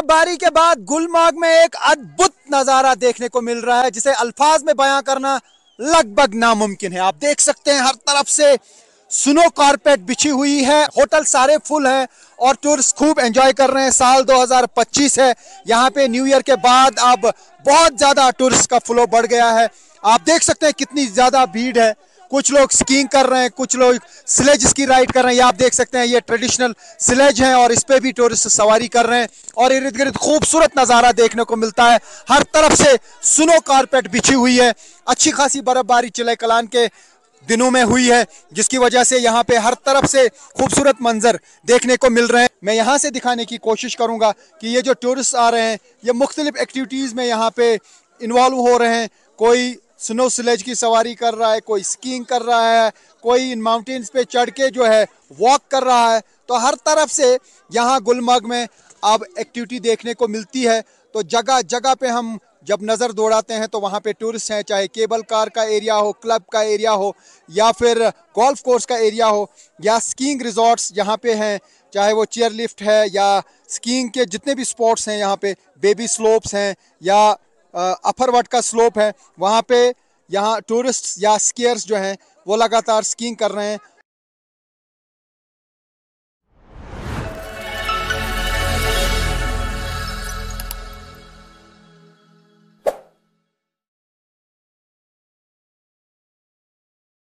बर्फबारी के बाद गुलमर्ग में एक अद्भुत नजारा देखने को मिल रहा है जिसे अल्फाज में बयां करना लगभग नामुमकिन है। आप देख सकते हैं हर तरफ से स्नो कारपेट बिछी हुई है, होटल सारे फुल हैं और टूरिस्ट खूब एंजॉय कर रहे हैं। साल 2025 है, यहाँ पे न्यू ईयर के बाद अब बहुत ज्यादा टूरिस्ट का फ्लो बढ़ गया है। आप देख सकते हैं कितनी ज्यादा भीड़ है। कुछ लोग स्कीइंग कर रहे हैं, कुछ लोग स्लेज की राइड कर रहे हैं। ये आप देख सकते हैं, ये ट्रेडिशनल स्लेज है और इस पे भी टूरिस्ट सवारी कर रहे हैं और इर्द गिर्द खूबसूरत नज़ारा देखने को मिलता है। हर तरफ से स्नो कारपेट बिछी हुई है। अच्छी खासी बर्फबारी चिले कलान के दिनों में हुई है जिसकी वजह से यहाँ पे हर तरफ से खूबसूरत मंजर देखने को मिल रहे हैं। मैं यहाँ से दिखाने की कोशिश करूँगा कि ये जो टूरिस्ट आ रहे हैं ये मुख्तलिफ एक्टिविटीज़ में यहाँ पे इन्वॉल्व हो रहे हैं। कोई स्नो स्लेज की सवारी कर रहा है, कोई स्कीइंग कर रहा है, कोई इन माउंटेन्स पे चढ़ के जो है वॉक कर रहा है। तो हर तरफ से यहाँ गुलमर्ग में अब एक्टिविटी देखने को मिलती है। तो जगह जगह पे हम जब नज़र दौड़ाते हैं तो वहाँ पे टूरिस्ट हैं, चाहे केबल कार का एरिया हो, क्लब का एरिया हो या फिर गोल्फ कोर्स का एरिया हो या स्कीइंग रिजॉर्ट्स यहाँ पे हैं, चाहे वो चेयर लिफ्ट है या स्कीइंग के जितने भी स्पॉट्स हैं यहाँ पे, बेबी स्लोप्स हैं या अपर वट का स्लोप है, वहाँ पे यहाँ टूरिस्ट या स्कीयर्स जो हैं वो लगातार स्कीइंग कर रहे हैं।